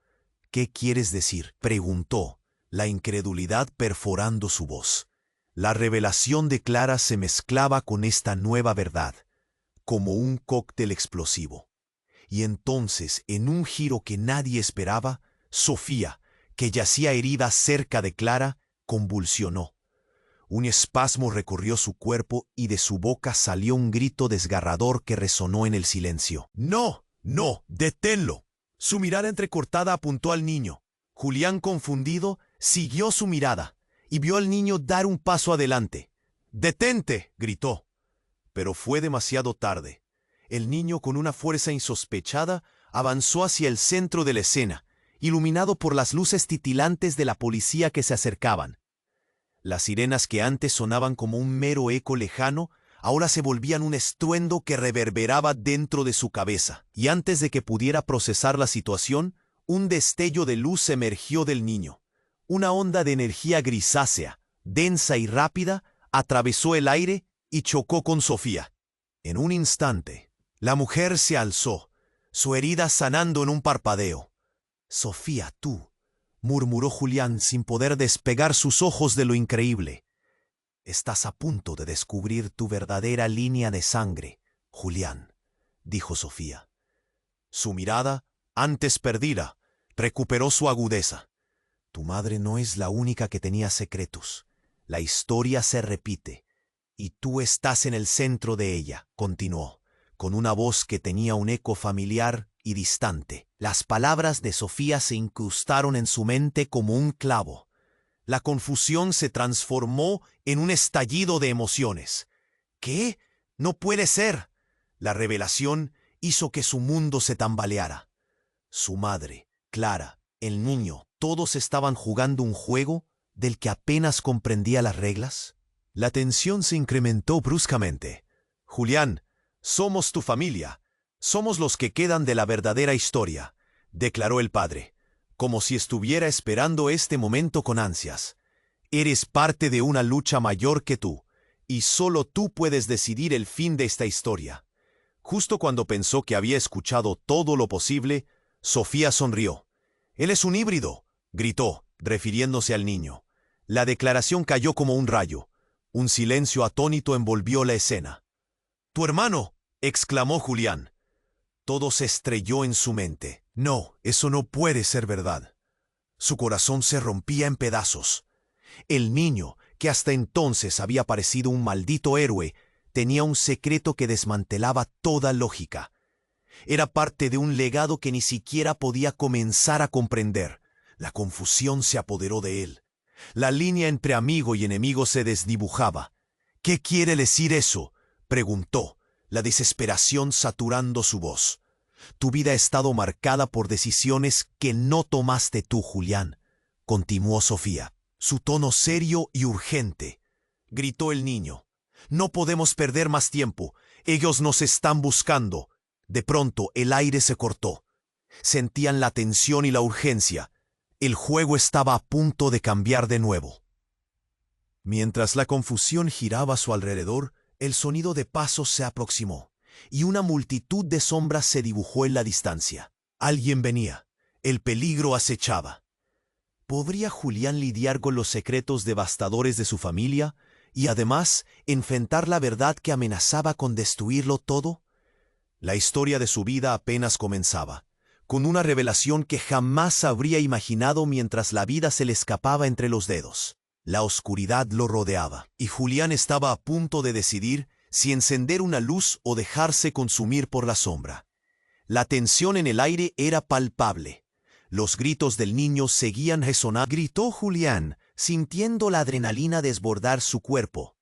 «¿Qué quieres decir?», preguntó, la incredulidad perforando su voz. La revelación de Clara se mezclaba con esta nueva verdad, como un cóctel explosivo. Y entonces, en un giro que nadie esperaba, Sofía, que yacía herida cerca de Clara, convulsionó. Un espasmo recorrió su cuerpo y de su boca salió un grito desgarrador que resonó en el silencio. «¡No! ¡No! ¡Deténlo!». Su mirada entrecortada apuntó al niño. Julián, confundido, siguió su mirada y vio al niño dar un paso adelante. «¡Detente!», gritó. Pero fue demasiado tarde. El niño, con una fuerza insospechada, avanzó hacia el centro de la escena, iluminado por las luces titilantes de la policía que se acercaban. Las sirenas que antes sonaban como un mero eco lejano, ahora se volvían un estruendo que reverberaba dentro de su cabeza. Y antes de que pudiera procesar la situación, un destello de luz emergió del niño. Una onda de energía grisácea, densa y rápida, atravesó el aire y chocó con Sofía. En un instante, la mujer se alzó, su herida sanando en un parpadeo. «Sofía, tú», murmuró Julián sin poder despegar sus ojos de lo increíble. «Estás a punto de descubrir tu verdadera línea de sangre, Julián», dijo Sofía. Su mirada, antes perdida, recuperó su agudeza. «Tu madre no es la única que tenía secretos. La historia se repite, y tú estás en el centro de ella», continuó, con una voz que tenía un eco familiar y distante. Las palabras de Sofía se incrustaron en su mente como un clavo. La confusión se transformó en un estallido de emociones. «¿Qué? No puede ser». La revelación hizo que su mundo se tambaleara. Su madre, Clara, el niño, todos estaban jugando un juego del que apenas comprendía las reglas. La tensión se incrementó bruscamente. «Julián, somos tu familia. Somos los que quedan de la verdadera historia», declaró el padre, como si estuviera esperando este momento con ansias. «Eres parte de una lucha mayor que tú, y solo tú puedes decidir el fin de esta historia». Justo cuando pensó que había escuchado todo lo posible, Sofía sonrió. «Él es un híbrido», gritó, refiriéndose al niño. La declaración cayó como un rayo. Un silencio atónito envolvió la escena. «¡Tu hermano!», exclamó Julián. Todo se estrelló en su mente. No, eso no puede ser verdad. Su corazón se rompía en pedazos. El niño, que hasta entonces había parecido un maldito héroe, tenía un secreto que desmantelaba toda lógica. Era parte de un legado que ni siquiera podía comenzar a comprender. La confusión se apoderó de él. La línea entre amigo y enemigo se desdibujaba. «¿Qué quiere decir eso?», preguntó, la desesperación saturando su voz. «Tu vida ha estado marcada por decisiones que no tomaste tú, Julián», continuó Sofía. Su tono serio y urgente. Gritó el niño. «No podemos perder más tiempo. Ellos nos están buscando». De pronto el aire se cortó. Sentían la tensión y la urgencia. El juego estaba a punto de cambiar de nuevo. Mientras la confusión giraba a su alrededor, el sonido de pasos se aproximó, y una multitud de sombras se dibujó en la distancia. Alguien venía. El peligro acechaba. ¿Podría Julián lidiar con los secretos devastadores de su familia y además enfrentar la verdad que amenazaba con destruirlo todo? La historia de su vida apenas comenzaba, con una revelación que jamás habría imaginado mientras la vida se le escapaba entre los dedos. La oscuridad lo rodeaba, y Julián estaba a punto de decidir si encender una luz o dejarse consumir por la sombra. La tensión en el aire era palpable. Los gritos del niño seguían resonando. Gritó Julián, sintiendo la adrenalina desbordar su cuerpo.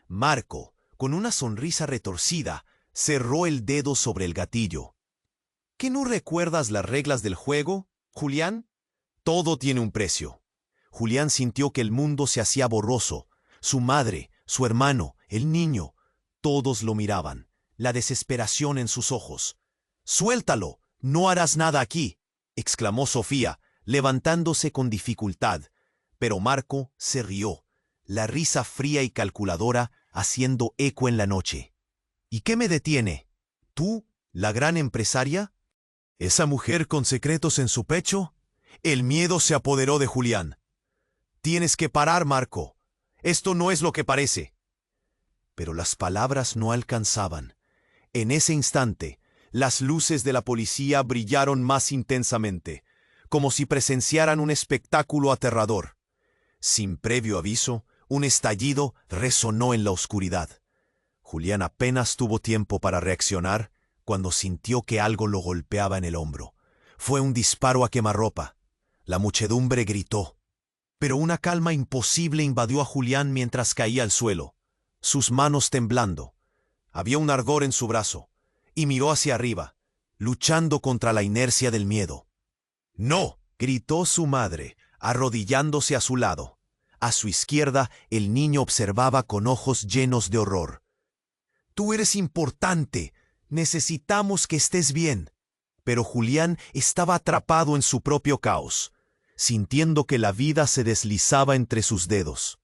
Marco, con una sonrisa retorcida, cerró el dedo sobre el gatillo. ¿Qué no recuerdas las reglas del juego, Julián? Todo tiene un precio. Julián sintió que el mundo se hacía borroso. Su madre, su hermano, el niño, todos lo miraban, la desesperación en sus ojos. «¡Suéltalo! No harás nada aquí», exclamó Sofía, levantándose con dificultad. Pero Marco se rió, la risa fría y calculadora haciendo eco en la noche. «¿Y qué me detiene? ¿Tú, la gran empresaria? ¿Esa mujer con secretos en su pecho?» El miedo se apoderó de Julián. «Tienes que parar, Marco. Esto no es lo que parece». Pero las palabras no alcanzaban. En ese instante, las luces de la policía brillaron más intensamente, como si presenciaran un espectáculo aterrador. Sin previo aviso, un estallido resonó en la oscuridad. Julián apenas tuvo tiempo para reaccionar cuando sintió que algo lo golpeaba en el hombro. Fue un disparo a quemarropa. La muchedumbre gritó. Pero una calma imposible invadió a Julián mientras caía al suelo, sus manos temblando. Había un ardor en su brazo. y miró hacia arriba, luchando contra la inercia del miedo. «¡No!», gritó su madre, arrodillándose a su lado. A su izquierda, el niño observaba con ojos llenos de horror. «Tú eres importante. Necesitamos que estés bien». Pero Julián estaba atrapado en su propio caos, sintiendo que la vida se deslizaba entre sus dedos.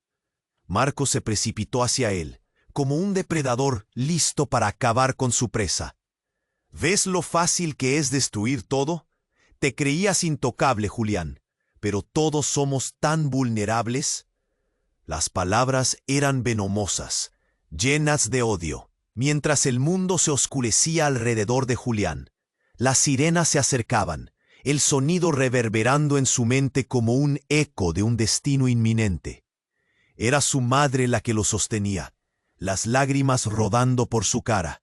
Marco se precipitó hacia él, como un depredador listo para acabar con su presa. ¿Ves lo fácil que es destruir todo? Te creías intocable, Julián, pero todos somos tan vulnerables. Las palabras eran venomosas, llenas de odio. Mientras el mundo se oscurecía alrededor de Julián, las sirenas se acercaban, el sonido reverberando en su mente como un eco de un destino inminente. Era su madre la que lo sostenía, las lágrimas rodando por su cara.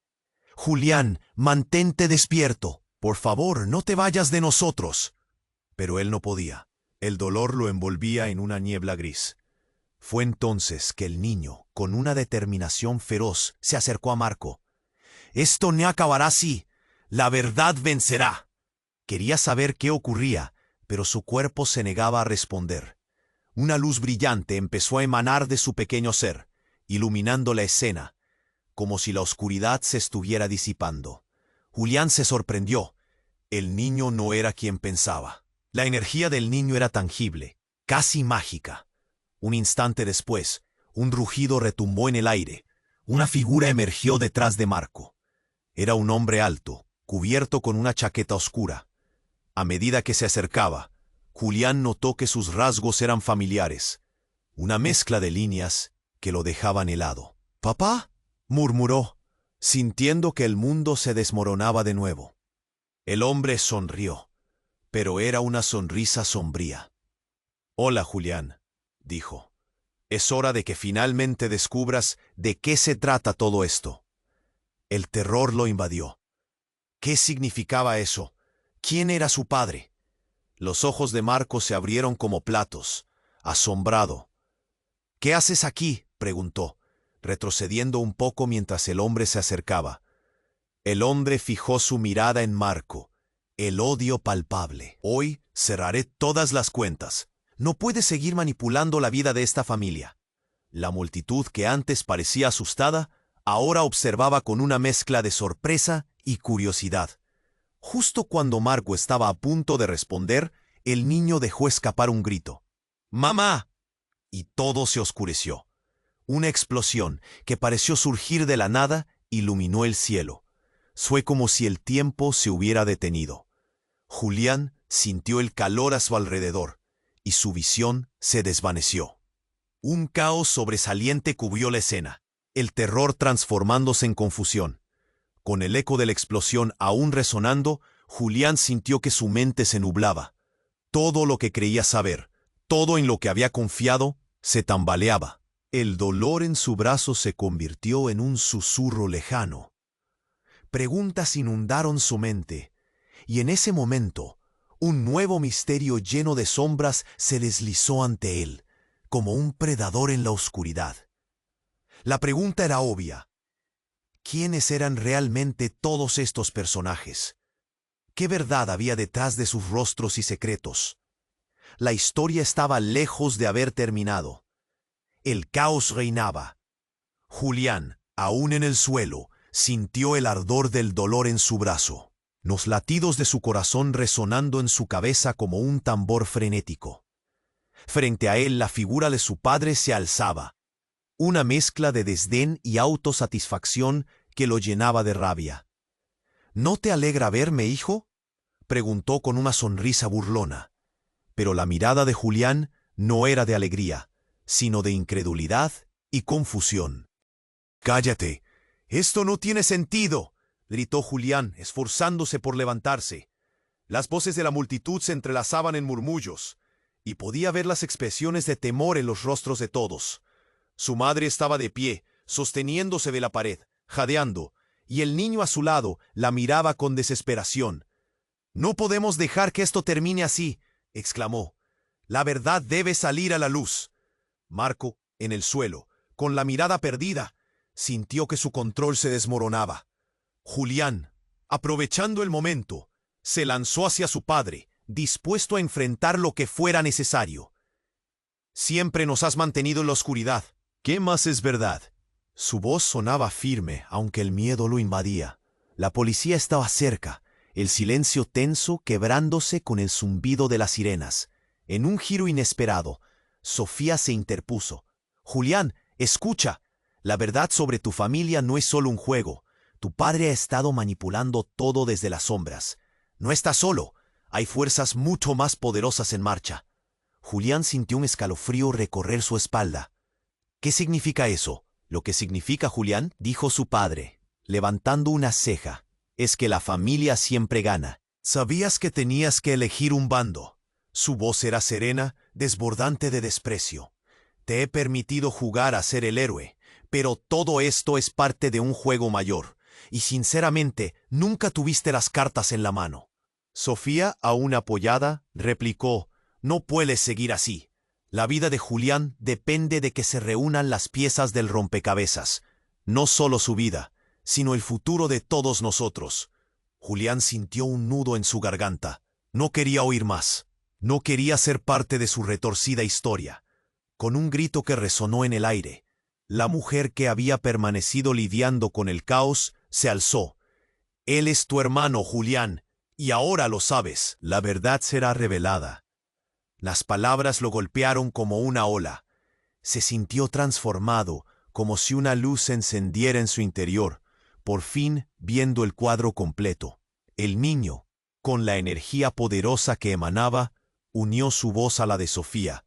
«Julián, mantente despierto. Por favor, no te vayas de nosotros». Pero él no podía. El dolor lo envolvía en una niebla gris. Fue entonces que el niño, con una determinación feroz, se acercó a Marco. «Esto no acabará así. La verdad vencerá». Quería saber qué ocurría, pero su cuerpo se negaba a responder. Una luz brillante empezó a emanar de su pequeño ser, iluminando la escena, como si la oscuridad se estuviera disipando. Julián se sorprendió. El niño no era quien pensaba. La energía del niño era tangible, casi mágica. Un instante después, un rugido retumbó en el aire. Una figura emergió detrás de Marco. Era un hombre alto, cubierto con una chaqueta oscura. A medida que se acercaba, Julián notó que sus rasgos eran familiares. Una mezcla de líneas que lo dejaban helado. «¿Papá?», murmuró, sintiendo que el mundo se desmoronaba de nuevo. El hombre sonrió, pero era una sonrisa sombría. «Hola, Julián», dijo. «Es hora de que finalmente descubras de qué se trata todo esto». El terror lo invadió. ¿Qué significaba eso? ¿Quién era su padre? Los ojos de Marco se abrieron como platos, asombrado. «¿Qué haces aquí?», preguntó, retrocediendo un poco mientras el hombre se acercaba. El hombre fijó su mirada en Marco, el odio palpable. «Hoy cerraré todas las cuentas. No puedes seguir manipulando la vida de esta familia». La multitud que antes parecía asustada, ahora observaba con una mezcla de sorpresa y curiosidad. Justo cuando Marco estaba a punto de responder, el niño dejó escapar un grito. «¡Mamá!», y todo se oscureció. Una explosión que pareció surgir de la nada iluminó el cielo. Fue como si el tiempo se hubiera detenido. Julián sintió el calor a su alrededor, y su visión se desvaneció. Un caos sobresaliente cubrió la escena, el terror transformándose en confusión. Con el eco de la explosión aún resonando, Julián sintió que su mente se nublaba. Todo lo que creía saber, todo en lo que había confiado, se tambaleaba. El dolor en su brazo se convirtió en un susurro lejano. Preguntas inundaron su mente, y en ese momento, un nuevo misterio lleno de sombras se deslizó ante él, como un predador en la oscuridad. La pregunta era obvia. ¿Quiénes eran realmente todos estos personajes? ¿Qué verdad había detrás de sus rostros y secretos? La historia estaba lejos de haber terminado. El caos reinaba. Julián, aún en el suelo, sintió el ardor del dolor en su brazo, los latidos de su corazón resonando en su cabeza como un tambor frenético. Frente a él la figura de su padre se alzaba, una mezcla de desdén y autosatisfacción que lo llenaba de rabia. «¿No te alegra verme, hijo?», preguntó con una sonrisa burlona. Pero la mirada de Julián no era de alegría, sino de incredulidad y confusión. «Cállate. Esto no tiene sentido», gritó Julián, esforzándose por levantarse. Las voces de la multitud se entrelazaban en murmullos, y podía ver las expresiones de temor en los rostros de todos. Su madre estaba de pie, sosteniéndose de la pared, jadeando, y el niño a su lado la miraba con desesperación. «No podemos dejar que esto termine así», exclamó. «La verdad debe salir a la luz». Marco, en el suelo, con la mirada perdida, sintió que su control se desmoronaba. «Julián», Aprovechando el momento, se lanzó hacia su padre, dispuesto a enfrentar lo que fuera necesario. Siempre nos has mantenido en la oscuridad. ¿Qué más es verdad? Su voz sonaba firme, aunque el miedo lo invadía. La policía estaba cerca, el silencio tenso quebrándose con el zumbido de las sirenas. En un giro inesperado, Sofía se interpuso. Julián, escucha. La verdad sobre tu familia no es solo un juego. Tu padre ha estado manipulando todo desde las sombras. No estás solo. Hay fuerzas mucho más poderosas en marcha. Julián sintió un escalofrío recorrer su espalda. ¿Qué significa eso? Lo que significa, Julián, dijo su padre, levantando una ceja, es que la familia siempre gana. Sabías que tenías que elegir un bando. Su voz era serena, desbordante de desprecio. Te he permitido jugar a ser el héroe, pero todo esto es parte de un juego mayor, y sinceramente nunca tuviste las cartas en la mano. Sofía, aún apoyada, replicó, no puedes seguir así. La vida de Julián depende de que se reúnan las piezas del rompecabezas, no solo su vida, sino el futuro de todos nosotros. Julián sintió un nudo en su garganta. No quería oír más. No quería ser parte de su retorcida historia. Con un grito que resonó en el aire, la mujer que había permanecido lidiando con el caos se alzó. Él es tu hermano, Julián, y ahora lo sabes. La verdad será revelada. Las palabras lo golpearon como una ola. Se sintió transformado, como si una luz se encendiera en su interior, por fin viendo el cuadro completo. El niño, con la energía poderosa que emanaba, unió su voz a la de Sofía.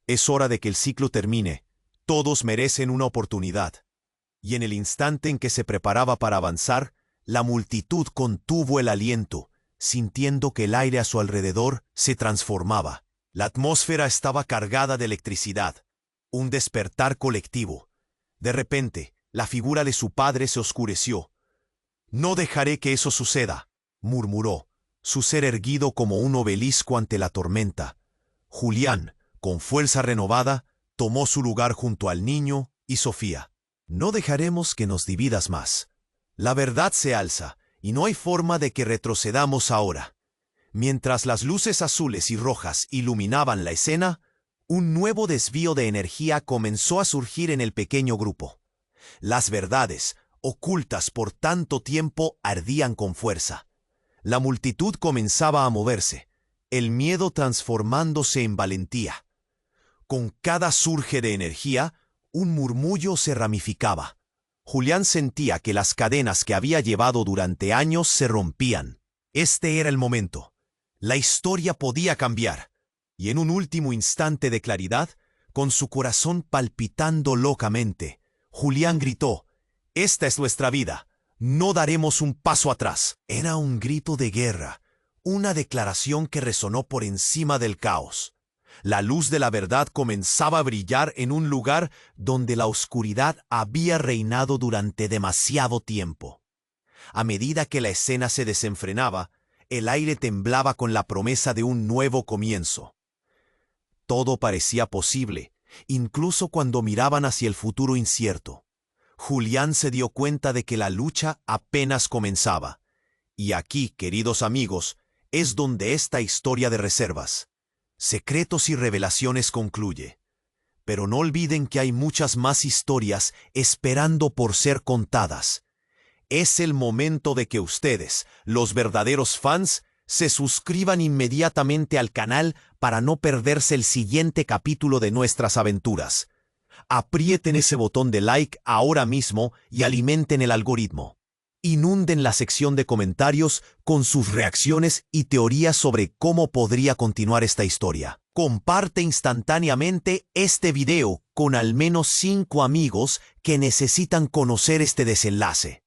Es hora de que el ciclo termine. Todos merecen una oportunidad. Y en el instante en que se preparaba para avanzar, la multitud contuvo el aliento, sintiendo que el aire a su alrededor se transformaba. La atmósfera estaba cargada de electricidad, un despertar colectivo. De repente, la figura de su padre se oscureció. «No dejaré que eso suceda», murmuró, su ser erguido como un obelisco ante la tormenta. Julián, con fuerza renovada, tomó su lugar junto al niño y Sofía. «No dejaremos que nos dividas más. La verdad se alza, y no hay forma de que retrocedamos ahora». Mientras las luces azules y rojas iluminaban la escena, un nuevo desvío de energía comenzó a surgir en el pequeño grupo. Las verdades, ocultas por tanto tiempo, ardían con fuerza. La multitud comenzaba a moverse, el miedo transformándose en valentía. Con cada surge de energía, un murmullo se ramificaba. Julián sentía que las cadenas que había llevado durante años se rompían. Este era el momento. La historia podía cambiar, y en un último instante de claridad, con su corazón palpitando locamente, Julián gritó, «Esta es nuestra vida, no daremos un paso atrás». Era un grito de guerra, una declaración que resonó por encima del caos. La luz de la verdad comenzaba a brillar en un lugar donde la oscuridad había reinado durante demasiado tiempo. A medida que la escena se desenfrenaba, el aire temblaba con la promesa de un nuevo comienzo. Todo parecía posible, incluso cuando miraban hacia el futuro incierto. Julián se dio cuenta de que la lucha apenas comenzaba. Y aquí, queridos amigos, es donde esta historia de reservas, secretos y revelaciones concluye. Pero no olviden que hay muchas más historias esperando por ser contadas. Es el momento de que ustedes, los verdaderos fans, se suscriban inmediatamente al canal para no perderse el siguiente capítulo de nuestras aventuras. Aprieten ese botón de like ahora mismo y alimenten el algoritmo. Inunden la sección de comentarios con sus reacciones y teorías sobre cómo podría continuar esta historia. Comparte instantáneamente este video con al menos 5 amigos que necesitan conocer este desenlace.